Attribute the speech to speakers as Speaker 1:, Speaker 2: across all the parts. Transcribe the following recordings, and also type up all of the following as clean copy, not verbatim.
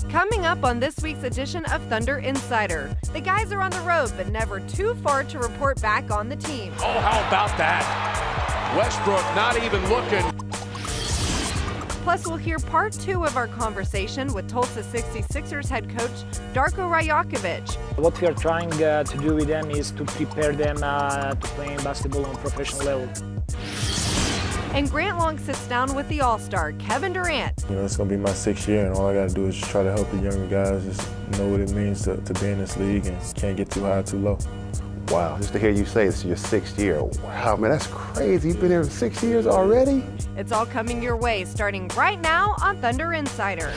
Speaker 1: Coming up on this week's edition of Thunder Insider, the guys are on the road, but never too far to report back on the team.
Speaker 2: Oh, how about that? Westbrook not even looking.
Speaker 1: Plus, we'll hear part 2 of our conversation with Tulsa 66ers head coach Darko Rajakovic.
Speaker 3: What we are trying to do with them is to prepare them to play basketball on professional level.
Speaker 1: And Grant Long sits down with the All-Star, Kevin Durant.
Speaker 4: It's going to be my 6th year, and all I got to do is just try to help the younger guys just know what it means to be in this league and can't get too high, too low.
Speaker 5: Wow, just to hear you say this is your 6th year. Wow, man, that's crazy. You've been here 6 years already?
Speaker 1: It's all coming your way, starting right now on Thunder Insider.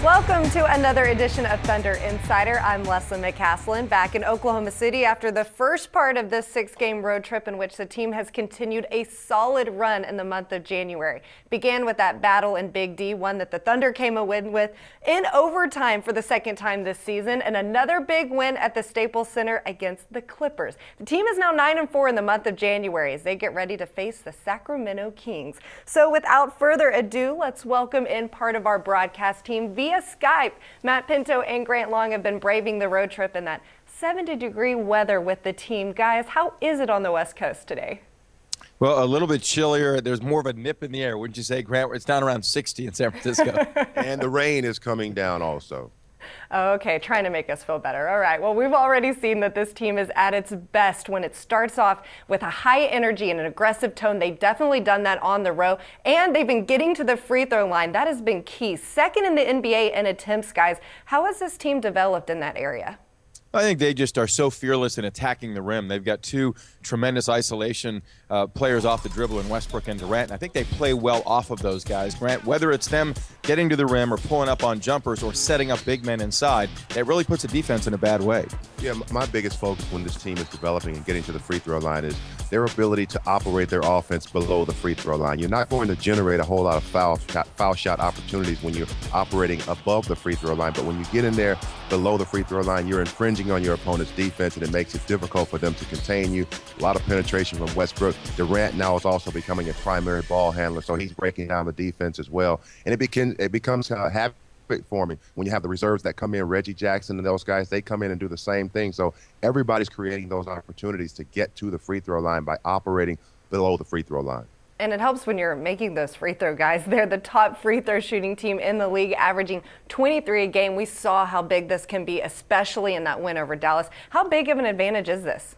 Speaker 1: Welcome to another edition of Thunder Insider. I'm Leslie McCaslin, back in Oklahoma City after the first part of this 6-game road trip in which the team has continued a solid run in the month of January. Began with that battle in Big D, one that the Thunder came a win with in overtime for the second time this season, and another big win at the Staples Center against the Clippers. The team is now 9-4 in the month of January as they get ready to face the Sacramento Kings. So without further ado, let's welcome in part of our broadcast team via Skype. Matt Pinto and Grant Long have been braving the road trip in that 70-degree weather with the team. Guys, how is it on the West Coast today?
Speaker 6: Well, a little bit chillier. There's more of a nip in the air, wouldn't you say, Grant? It's down around 60 in San Francisco.
Speaker 5: And the rain is coming down also.
Speaker 1: Okay, trying to make us feel better. All right, well, we've already seen that this team is at its best when it starts off with a high energy and an aggressive tone. They've definitely done that on the road, and they've been getting to the free throw line. That has been key. Second in the NBA in attempts, guys. How has this team developed in that area?
Speaker 6: I think they just are so fearless in attacking the rim. They've got two tremendous isolation players off the dribble in Westbrook and Durant, and I think they play well off of those guys. Grant, whether it's them getting to the rim or pulling up on jumpers or setting up big men inside, it really puts a defense in a bad way.
Speaker 5: Yeah, my biggest focus when this team is developing and getting to the free throw line is their ability to operate their offense below the free throw line. You're not going to generate a whole lot of foul shot opportunities when you're operating above the free throw line, but when you get in there below the free throw line, you're infringing on your opponent's defense, and it makes it difficult for them to contain you. A lot of penetration from Westbrook. Durant now is also becoming a primary ball handler, so he's breaking down the defense as well. And it becomes habit forming when you have the reserves that come in, Reggie Jackson and those guys, they come in and do the same thing. So everybody's creating those opportunities to get to the free throw line by operating below the free throw line.
Speaker 1: And it helps when you're making those free throw guys. They're the top free throw shooting team in the league, averaging 23 a game. We saw how big this can be, especially in that win over Dallas. How big of an advantage is this?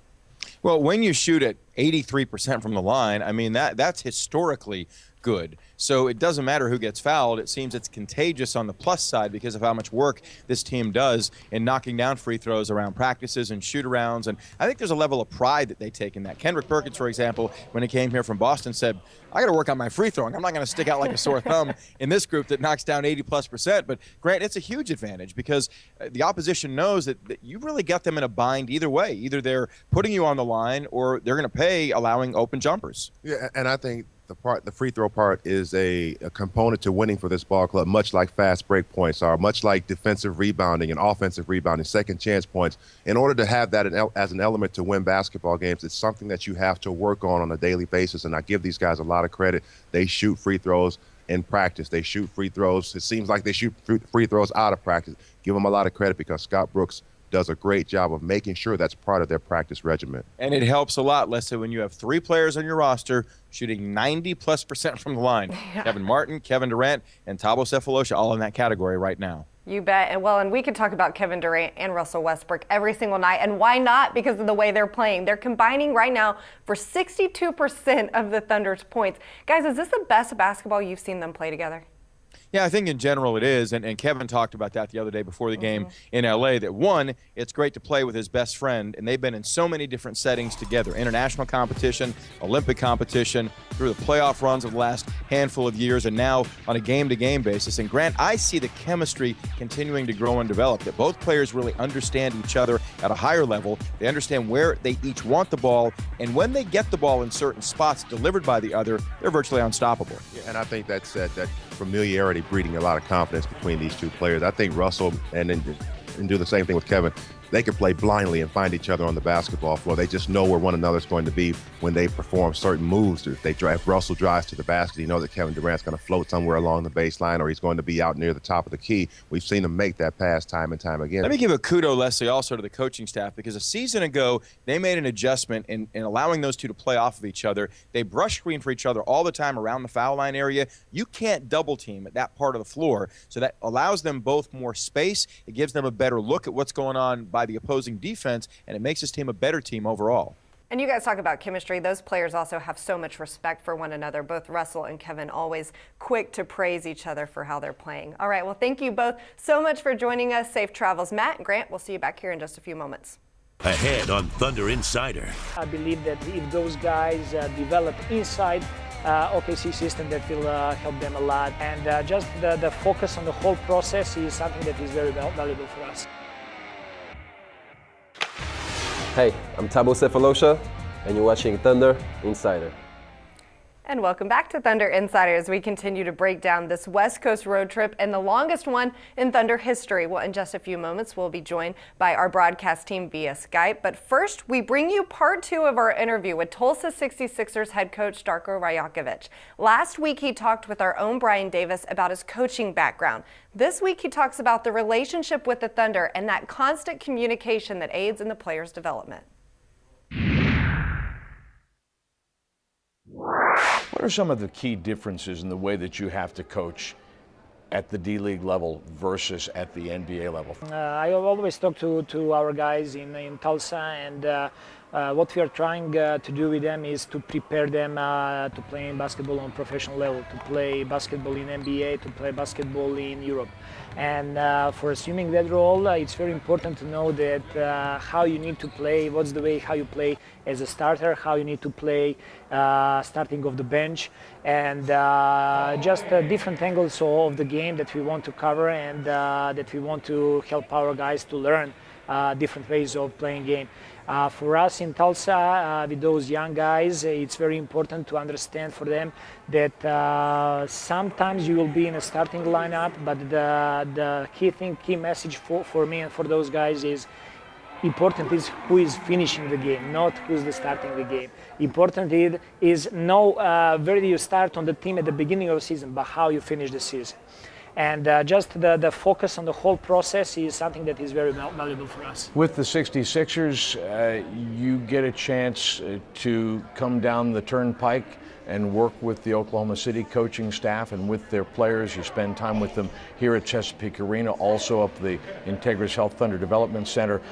Speaker 6: Well, when you shoot at 83% from the line, I mean, that's historically good. So it doesn't matter who gets fouled. It seems it's contagious on the plus side because of how much work this team does in knocking down free throws around practices and shoot-arounds. And I think there's a level of pride that they take in that. Kendrick Perkins, for example, when he came here from Boston, said, I got to work on my free throwing. I'm not going to stick out like a sore thumb in this group that knocks down 80+%. But, Grant, it's a huge advantage because the opposition knows that you really got them in a bind either way. Either they're putting you on the line or they're going to pay allowing open jumpers.
Speaker 5: Yeah, and I think the free throw part is a component to winning for this ball club, much like fast break points are, much like defensive rebounding and offensive rebounding, second chance points. In order to have that as an element to win basketball games, it's something that you have to work on a daily basis, and I give these guys a lot of credit. They shoot free throws in practice. They shoot free throws. It seems like they shoot free throws out of practice. Give them a lot of credit because Scott Brooks does a great job of making sure that's part of their practice regimen.
Speaker 6: And it helps a lot, Leslie, when you have three players on your roster shooting 90+% from the line. Yeah. Kevin Martin, Kevin Durant, and Thabo Sefolosha all in that category right now.
Speaker 1: You bet. And we could talk about Kevin Durant and Russell Westbrook every single night. And why not? Because of the way they're playing. They're combining right now for 62% of the Thunder's points. Guys, is this the best basketball you've seen them play together?
Speaker 6: Yeah, I think in general it is, and Kevin talked about that the other day before the game in L.A., that one, it's great to play with his best friend, and they've been in so many different settings together, international competition, Olympic competition, through the playoff runs of the last handful of years, and now on a game-to-game basis. And Grant, I see the chemistry continuing to grow and develop, that both players really understand each other at a higher level. They understand where they each want the ball, and when they get the ball in certain spots delivered by the other, they're virtually unstoppable.
Speaker 5: Yeah, and I think that familiarity breeding a lot of confidence between these two players. I think Russell and do the same thing with Kevin. They can play blindly and find each other on the basketball floor. They just know where one another's going to be when they perform certain moves. If Russell drives to the basket, he knows that Kevin Durant's going to float somewhere along the baseline, or he's going to be out near the top of the key. We've seen him make that pass time and time again.
Speaker 6: Let me give a kudo, Leslie, also to the coaching staff, because a season ago, they made an adjustment in allowing those two to play off of each other. They brush screen for each other all the time around the foul line area. You can't double team at that part of the floor, so that allows them both more space. It gives them a better look at what's going on by the opposing defense, and it makes this team a better team overall.
Speaker 1: And you guys talk about chemistry. Those players also have so much respect for one another. Both Russell and Kevin always quick to praise each other for how they're playing. All right, well, thank you both so much for joining us. Safe travels. Matt and Grant, we'll see you back here in just a few moments.
Speaker 7: Ahead on Thunder Insider.
Speaker 3: I believe that if those guys develop inside OKC system, that will help them a lot. And just the focus on the whole process is something that is very valuable for us.
Speaker 8: Hey, I'm Tabo Cephalosha, and you're watching Thunder Insider.
Speaker 1: And welcome back to Thunder Insider as we continue to break down this West Coast road trip and the longest one in Thunder history. Well, in just a few moments, we'll be joined by our broadcast team via Skype. But first, we bring you part two of our interview with Tulsa 66ers head coach Darko Rajakovic. Last week, he talked with our own Brian Davis about his coaching background. This week, he talks about the relationship with the Thunder and that constant communication that aids in the players' development.
Speaker 9: What are some of the key differences in the way that you have to coach at the D-League level versus at the NBA level?
Speaker 3: I always talk to our guys in Tulsa, and what we are trying to do with them is to prepare them to play basketball on professional level, to play basketball in NBA, to play basketball in Europe. And for assuming that role, it's very important to know that how you need to play, what's the way how you play as a starter, how you need to play starting off the bench, and just different angles of the game that we want to cover, and that we want to help our guys to learn different ways of playing game. For us in Tulsa, with those young guys, it's very important to understand for them that sometimes you will be in a starting lineup, but the key message for me and for those guys is important is who is finishing the game, not who's starting the game. Important is know where do you start on the team at the beginning of the season, but how you finish the season. And just the focus on the whole process is something that is very valuable for us.
Speaker 9: With the 66ers, you get a chance to come down the turnpike and work with the Oklahoma City coaching staff and with their players. You spend time with them here at Chesapeake Arena, also up the Integris Health Thunder Development Center.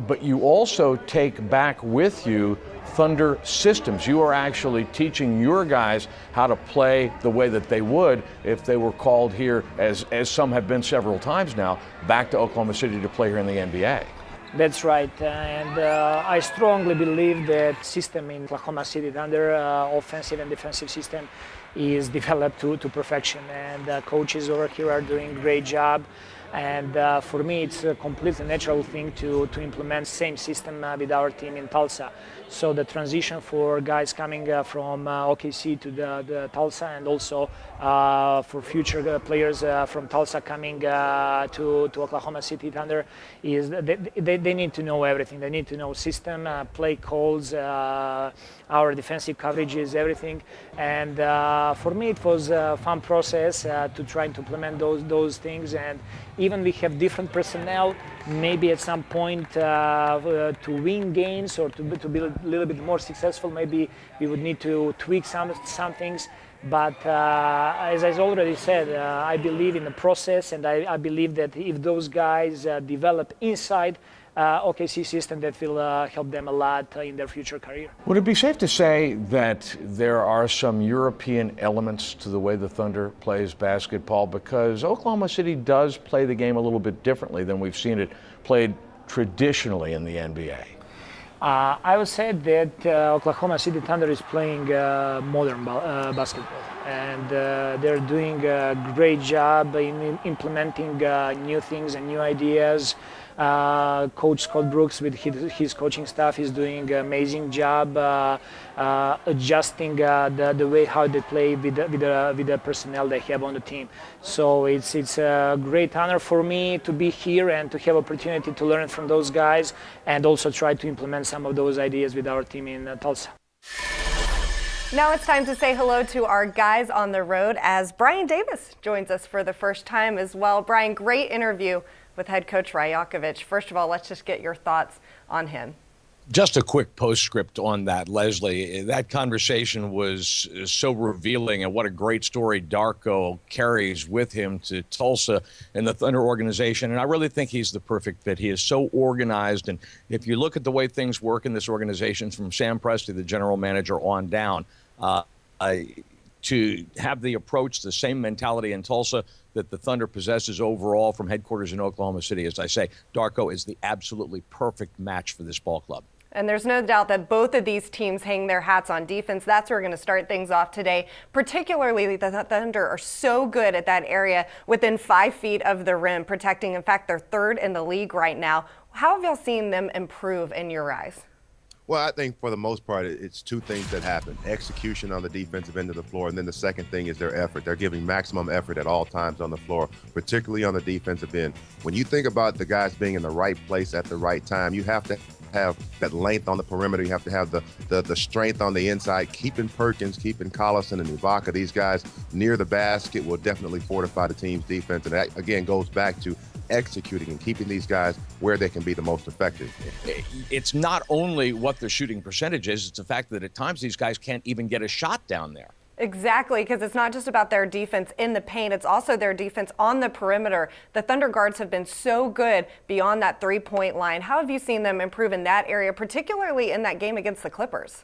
Speaker 9: But you also take back with you Thunder systems. You are actually teaching your guys how to play the way that they would if they were called here, as some have been several times now, back to Oklahoma City to play here in the NBA.
Speaker 3: That's right, and I strongly believe that system in Oklahoma City Thunder, offensive and defensive system, is developed to perfection, and coaches over here are doing a great job. And for me, it's a completely natural thing to implement same system with our team in Tulsa. So the transition for guys coming from OKC to the Tulsa, and also for future players from Tulsa coming to Oklahoma City Thunder, is they need to know everything. They need to know system, play calls, our defensive coverages, everything. And for me, it was a fun process to try to implement those things. And even we have different personnel, maybe at some point to win games or to be a little bit more successful, maybe we would need to tweak some things. But as I already said, I believe in the process, and I believe that if those guys develop inside OKC system, that will help them a lot in their future career.
Speaker 9: Would it be safe to say that there are some European elements to the way the Thunder plays basketball? Because Oklahoma City does play the game a little bit differently than we've seen it played traditionally in the NBA.
Speaker 3: I would say that Oklahoma City Thunder is playing modern basketball, and they're doing a great job in implementing new things and new ideas. Coach Scott Brooks with his coaching staff is doing an amazing job adjusting the way how they play with the personnel they have on the team. So it's a great honor for me to be here and to have opportunity to learn from those guys and also try to implement some of those ideas with our team in Tulsa.
Speaker 1: Now it's time to say hello to our guys on the road as Brian Davis joins us for the first time as well. Brian, great interview with head coach Rajakovic. First of all, let's just get your thoughts on him.
Speaker 10: Just a quick postscript on that, Leslie. That conversation was so revealing, and what a great story Darko carries with him to Tulsa and the Thunder organization. And I really think he's the perfect fit. He is so organized, and if you look at the way things work in this organization, from Sam Presti, the general manager, on down, to have the approach, the same mentality in Tulsa that the Thunder possesses overall from headquarters in Oklahoma City, as I say, Darko is the absolutely perfect match for this ball club.
Speaker 1: And there's no doubt that both of these teams hang their hats on defense. That's where we're going to start things off today. Particularly, the Thunder are so good at that area within 5 feet of the rim, protecting. In fact, they're third in the league right now. How have y'all seen them improve in your eyes?
Speaker 5: Well, I think for the most part, it's two things that happen. Execution on the defensive end of the floor, and then the second thing is their effort. They're giving maximum effort at all times on the floor, particularly on the defensive end. When you think about the guys being in the right place at the right time, you have to have that length on the perimeter. You have to have the strength on the inside. Keeping Perkins, keeping Collison and Ibaka, these guys near the basket will definitely fortify the team's defense. And that, again, goes back to executing and keeping these guys where they can be the most effective.
Speaker 10: It's not only what their shooting percentage is, it's the fact that at times these guys can't even get a shot down there.
Speaker 1: Exactly, because it's not just about their defense in the paint, it's also their defense on the perimeter. The Thunder guards have been so good beyond that three-point line. How have you seen them improve in that area, particularly in that game against the Clippers?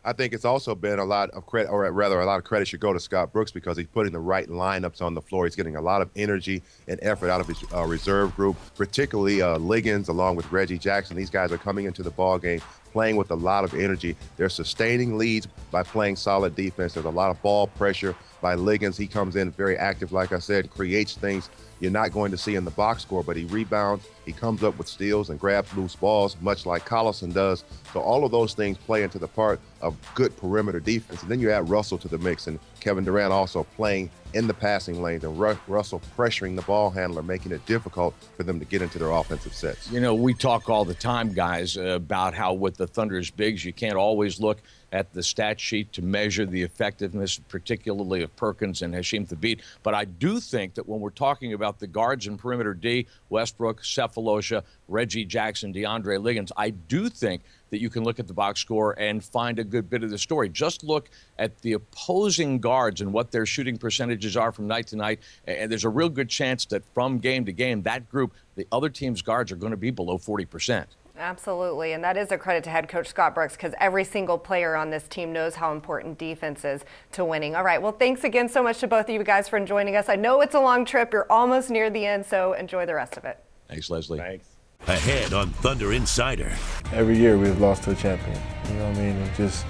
Speaker 5: I think it's also been a lot of credit, or rather a lot of credit should go to Scott Brooks, because he's putting the right lineups on the floor. He's getting a lot of energy and effort out of his reserve group, particularly Liggins along with Reggie Jackson. These guys are coming into the ball game playing with a lot of energy. They're sustaining leads by playing solid defense. There's a lot of ball pressure by Liggins. He comes in very active, like I said, creates things you're not going to see in the box score, but he rebounds, he comes up with steals and grabs loose balls, much like Collison does. So all of those things play into the part of good perimeter defense. And then you add Russell to the mix, and Kevin Durant also playing in the passing lanes, and Russell pressuring the ball handler, making it difficult for them to get into their offensive sets.
Speaker 10: You know, we talk all the time, guys, about how with the Thunder's bigs, you can't always look at the stat sheet to measure the effectiveness, particularly of Perkins and Hasheem Thabeet. But I do think that when we're talking about the guards in perimeter D, Westbrook, Cephalosha, Reggie Jackson, DeAndre Liggins, I do think that you can look at the box score and find a good bit of the story. Just look at the opposing guards and what their shooting percentages are from night to night. And there's a real good chance that from game to game, that group, the other team's guards, are going to be below 40%.
Speaker 1: Absolutely, and that is a credit to head coach Scott Brooks, because every single player on this team knows how important defense is to winning. All right, well, thanks again so much to both of you guys for joining us. I know it's a long trip. You're almost near the end, so enjoy the rest of it.
Speaker 10: Thanks, Leslie.
Speaker 9: Thanks.
Speaker 7: Ahead on Thunder Insider.
Speaker 4: Every year we've lost to a champion. You know what I mean? It just,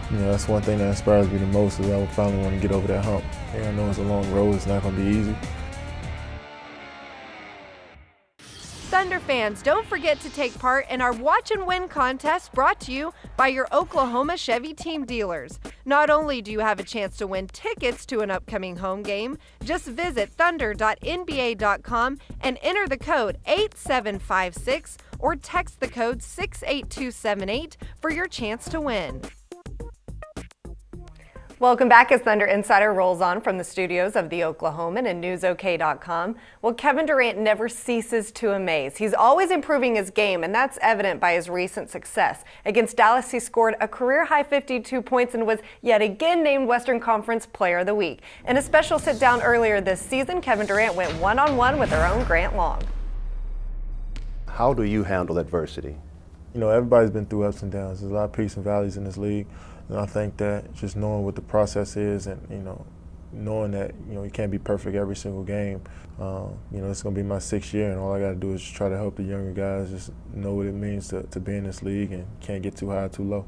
Speaker 4: that's one thing that inspires me the most, is I finally want to get over that hump. I know it's a long road. It's not going to be easy.
Speaker 11: Thunder fans, don't forget to take part in our Watch and Win contest, brought to you by your Oklahoma Chevy team dealers. Not only do you have a chance to win tickets to an upcoming home game, just visit thunder.nba.com and enter the code 8756 or text the code 68278 for your chance to win.
Speaker 1: Welcome back as Thunder Insider rolls on from the studios of the Oklahoman and NewsOK.com. Well, Kevin Durant never ceases to amaze. He's always improving his game, and that's evident by his recent success. Against Dallas, he scored a career-high 52 points and was yet again named Western Conference Player of the Week. In a special sit-down earlier this season, Kevin Durant went one-on-one with our own Grant Long.
Speaker 12: How do you handle adversity?
Speaker 4: Everybody's been through ups and downs. There's a lot of peaks and valleys in this league. And I think that just knowing what the process is, and knowing that you can't be perfect every single game. It's going to be my 6th year, and all I got to do is just try to help the younger guys just know what it means to be in this league and can't get too high or too low.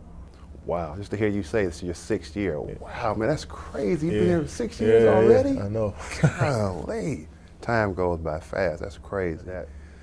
Speaker 12: Wow, just to hear you say this is your 6th year.
Speaker 4: Yeah.
Speaker 12: Wow, man, that's crazy. You've been here 6 years already?
Speaker 4: Yeah, I know.
Speaker 12: Golly. Time goes by fast. That's crazy.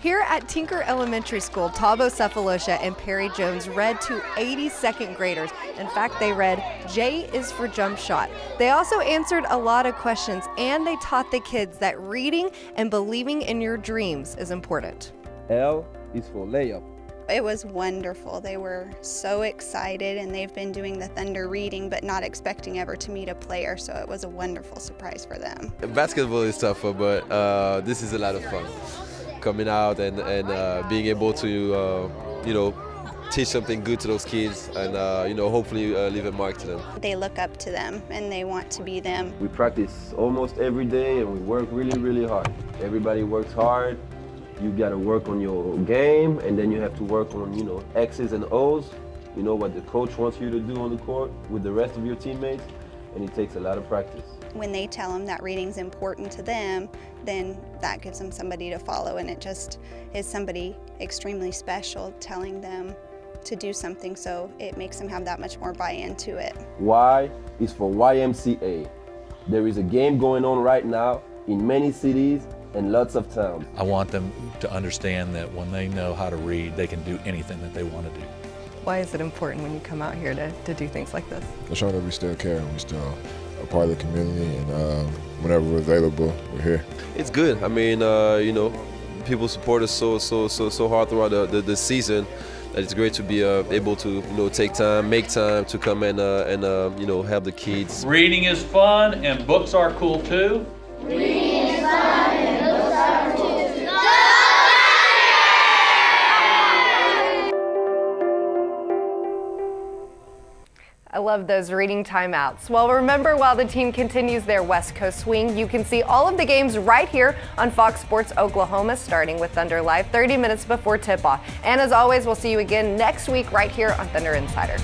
Speaker 11: Here at Tinker Elementary School, Tabo Cephalosha and Perry Jones read to 82nd graders. In fact, they read, J is for jump shot. They also answered a lot of questions, and they taught the kids that reading and believing in your dreams is important.
Speaker 8: L is for layup.
Speaker 13: It was wonderful. They were so excited, and they've been doing the Thunder reading but not expecting ever to meet a player, so it was a wonderful surprise for them.
Speaker 8: Basketball is tougher, but this is a lot of fun. Coming out and being able to, teach something good to those kids and, hopefully leave a mark to them.
Speaker 13: They look up to them, and they want to be them.
Speaker 8: We practice almost every day, and we work really, really hard. Everybody works hard. You got to work on your game, and then you have to work on, X's and O's. You know what the coach wants you to do on the court with the rest of your teammates, and it takes a lot of practice.
Speaker 13: When they tell them that reading's important to them, then that gives them somebody to follow, and it just is somebody extremely special telling them to do something, so it makes them have that much more buy-in to it.
Speaker 8: Y is for YMCA. There is a game going on right now in many cities and lots of towns.
Speaker 14: I want them to understand that when they know how to read, they can do anything that they want to do.
Speaker 1: Why is it important when you come out here to do things like this?
Speaker 4: To show that we still care and we still a part of the community, and whenever we're available, we're here.
Speaker 8: It's good. I mean, people support us so hard throughout the season that it's great to be able to make time to come and help the kids.
Speaker 15: Reading is fun and books are cool too.
Speaker 16: Reading is fun and books are cool too.
Speaker 1: I love those reading timeouts. Well, remember, while the team continues their West Coast swing, you can see all of the games right here on Fox Sports Oklahoma, starting with Thunder Live 30 minutes before tip-off. And as always, we'll see you again next week right here on Thunder Insider.